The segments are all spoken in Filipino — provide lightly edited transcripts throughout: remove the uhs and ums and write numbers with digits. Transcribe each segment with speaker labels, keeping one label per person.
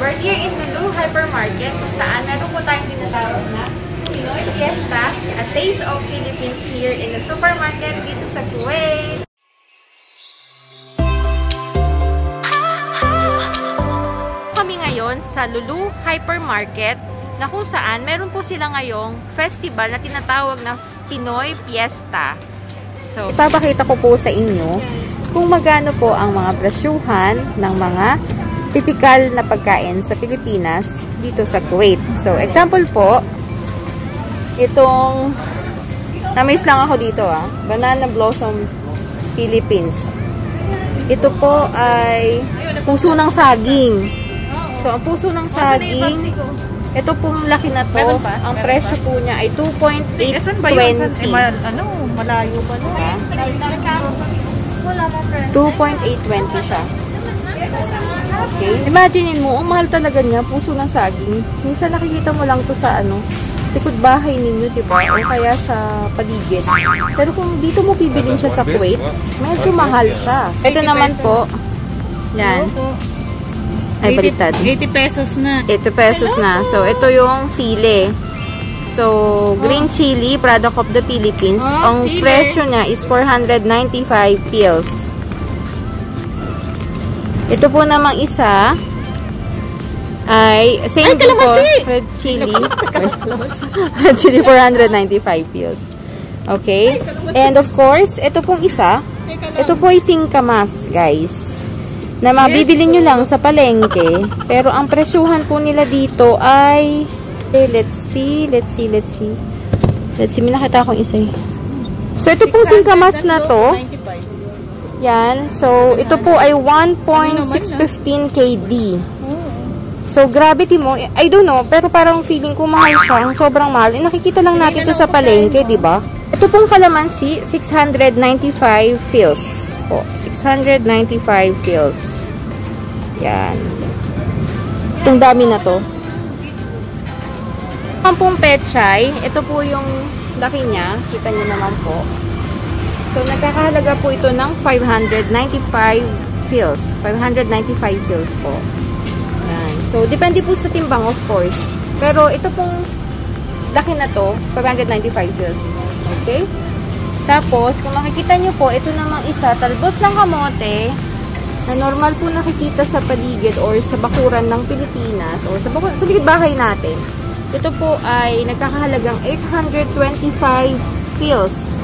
Speaker 1: We're here in Lulu Hypermarket kung saan meron po tayong tinatawag na Pinoy Fiesta, a taste of Philippines here in the supermarket dito sa Kuwait. Kami ngayon sa Lulu Hypermarket na kung saan meron po sila ngayong festival na tinatawag na Pinoy Fiesta. So, ipapakita ko po sa inyo kung magkano po ang mga presyuhan ng mga typical na pagkain sa Pilipinas dito sa Kuwait. So, example po, itong na-miss lang ako dito Banana Blossom Philippines. Ito po ay puso ng saging. So, ang puso ng saging, ito pong laki na to, ang presyo po niya ay 2.820.
Speaker 2: Malayo pa na.
Speaker 1: 2.820 siya. Okay. Imagine mo, ang mahal talaga niya, puso ng saging. Minsan nakikita mo lang to sa likod bahay ninyo, diba? O kaya sa paligid. Pero kung dito mo bibilin siya sa Kuwait, medyo mahal siya. Ito naman po, yan. Ay, baliktad.
Speaker 2: 80 pesos na.
Speaker 1: 80 pesos na. So, ito yung sili. So, green chili, product of the Philippines. Ang presyo niya is 495 PLs. Ito po namang isa ay same din po, red chili. Red chili 495 PLs. Okay? And of course, ito pong isa, ito po ay singkamas, guys. Na mabibili nyo lang sa palengke. Pero ang presyuhan po nila dito ay let's see. May nakita akong isa. So, ito pong singkamas na to. Yan. So, ito po ay 1.615 KD. So, gravity mo, I don't know, pero parang feeling ko mahal siya. Sobrang mahal. Nakikita lang natin ito sa palengke, diba? Ito pong kalamansi, 695 fils po. 695 fils. Yan. Itong dami na to. Ang pong pechay, ito po yung laki niya. Kita niyo naman po. So, nagkakahalaga po ito ng 595 fils. 595 fils po. Yan. So, depende po sa timbang, of course. Pero, ito pong laki na to, 595 fils. Okay? Tapos, kung makikita nyo po, ito namang isa, talbos ng kamote, na normal po nakikita sa paligid or sa bakuran ng Pilipinas or sa likod bahay natin. Ito po ay nagkakahalagang 825 fils.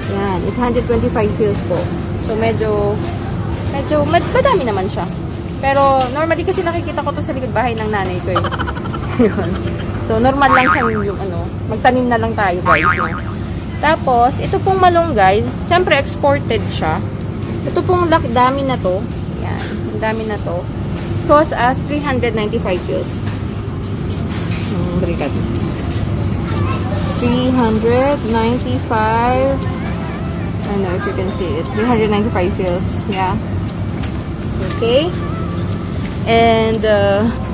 Speaker 1: Yan, 825 fils po. So, medyo madami naman siya. Pero, normally kasi nakikita ko to sa likod bahay ng nanay ko. Yun. So, normal lang siyang yung magtanim na lang tayo, guys. No? Tapos, ito pong malunggay, siyempre exported siya. Ito pong dami na to. Yan, ang dami na to. Cost as 395 fils. Balikat. 395. I don't know if you can see it. 395 fils. Yeah. Okay. And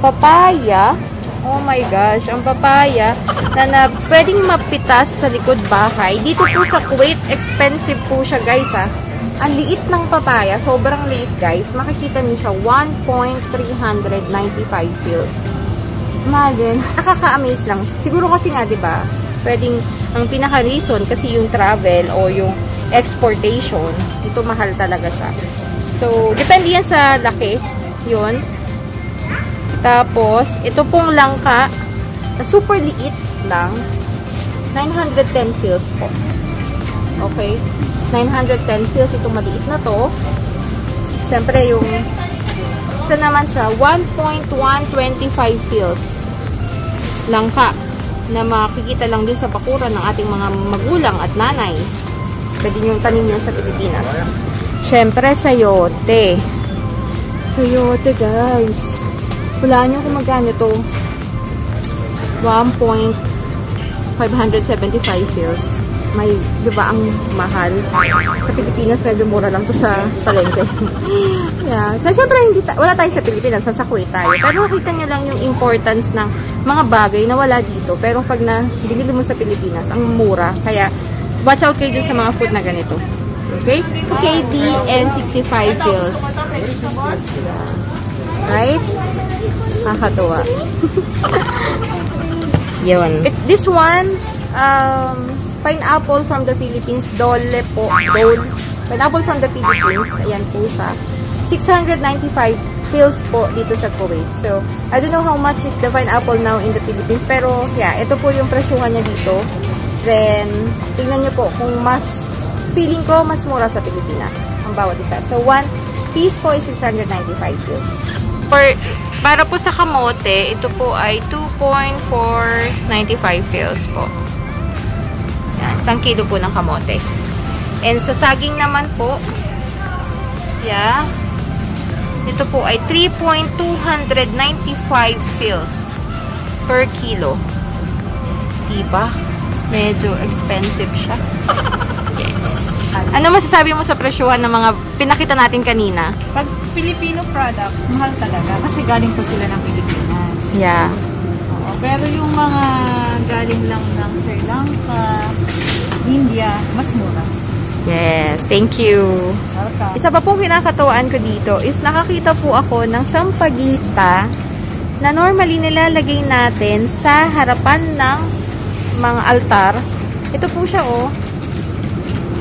Speaker 1: papaya. Oh my gosh. Ang papaya na pwedeng mapitas sa likod bahay. Dito po sa Kuwait, expensive po siya, guys, Ang liit ng papaya. Sobrang liit, guys. Makikita niyo siya. 1.395 fils. Imagine, nakaka-amaze lang. Siguro kasi nga, diba, pwedeng, ang pinaka-reason kasi yung travel o yung exportation, ito mahal talaga siya. So, depende yan sa laki. Yun. Tapos, ito pong langka, na super liit lang, 910 fils po. Okay? 910 fils, itong maliit na to. Siyempre, yung isa naman siya, 1.125 fils. Langka na makikita lang din sa bakuran ng ating mga magulang at nanay. Pwede nyo tanim yan sa Pilipinas. Siyempre, sayote. Sayote, guys. Wala nyo kung magkano to. 1.575 fils. May, diba, ang mahal. Sa Pilipinas, medyo mura lang to sa palengke. Yeah. So, syempre, wala tayo sa Pilipinas. Sa Kuwait tayo. Pero makita nyo lang yung importance ng mga bagay na wala dito. Pero pag binili mo sa Pilipinas, ang mura. Kaya, watch out kayo dun sa mga food na ganito. Okay? KD and 65 fils. Right? Nakakatuwa. Yun. This one, pineapple from the Philippines. Dole po. Dole. Pineapple from the Philippines. Ayan po siya. 695 fils po dito sa Kuwait. So, I don't know how much is the pineapple now in the Philippines. Pero, yeah, ito po yung presyuhan niya dito. Then, tingnan nyo po kung feeling ko, mas mura sa Pilipinas ang bawat isa. So, one piece po is 695 fils. Para po sa kamote, ito po ay 2.495 fils po. Yan, 1 kilo po ng kamote. And sa saging naman po, yeah, ito po ay 3.295 fils per kilo. Diba? Medyo expensive siya. Yes. Ano masasabi mo sa presyuhan ng mga pinakita natin kanina?
Speaker 2: Pag Filipino products, mahal talaga kasi galing po sila ng Pilipinas.
Speaker 1: Yeah.
Speaker 2: Oo, pero yung mga galing lang ng Sri Lanka, India, mas mura.
Speaker 1: Yes, thank you.
Speaker 2: Welcome.
Speaker 1: Isa pa pong kinakatuwaan ko dito is nakakita po ako ng sampagita na normally nilalagay natin sa harapan ng mga altar. Ito po siya, oh.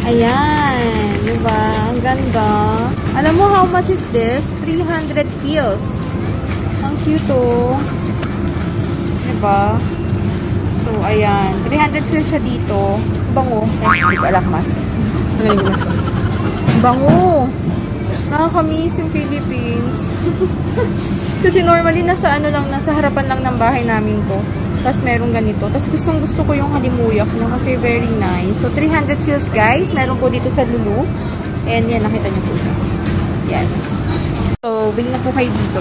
Speaker 1: Ayan. Diba? Ang ganda. Alam mo how much is this? 300 fils. Ang cute, oh. Diba? So, ayan. 300 fils siya dito. Bango. Hindi ko alam mas. Ano yung mas? Bango. Nakakamiss yung Philippines. Kasi normally nasa ano lang, nasa harapan lang ng bahay namin to. Tapos meron ganito. Tapos gusto ko yung halimuyak niya kasi very nice. So 300 fils guys. Meron po dito sa Lulu. And yan, nakita niyo po siya. Yes. So, bili na po kayo dito.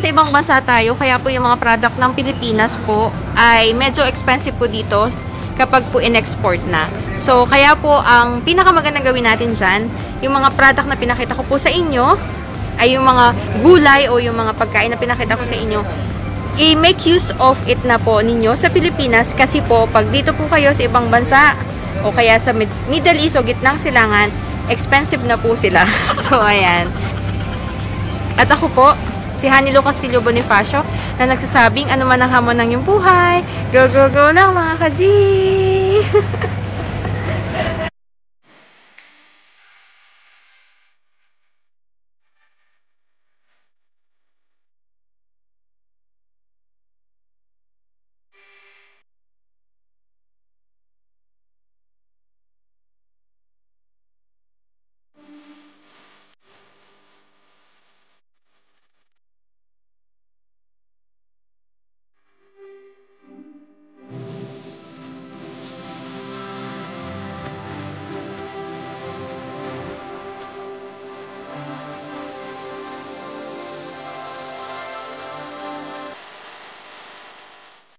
Speaker 1: Sa ibang bansa tayo, kaya po yung mga product ng Pilipinas po ay medyo expensive po dito kapag po in-export na. So, kaya po ang pinakamagandang gawin natin dyan, yung mga product na pinakita ko po sa inyo, ay yung mga gulay o yung mga pagkain na pinakita ko sa inyo, i-make use of it na po ninyo sa Pilipinas kasi po, pag dito po kayo sa ibang bansa o kaya sa Middle East o gitnang silangan, expensive na po sila. So, ayan. At ako po, si Hanilo Castillo Bonifacio na nagsasabing ano man ang hamon ng iyong buhay. Go, go, go lang mga ka-G!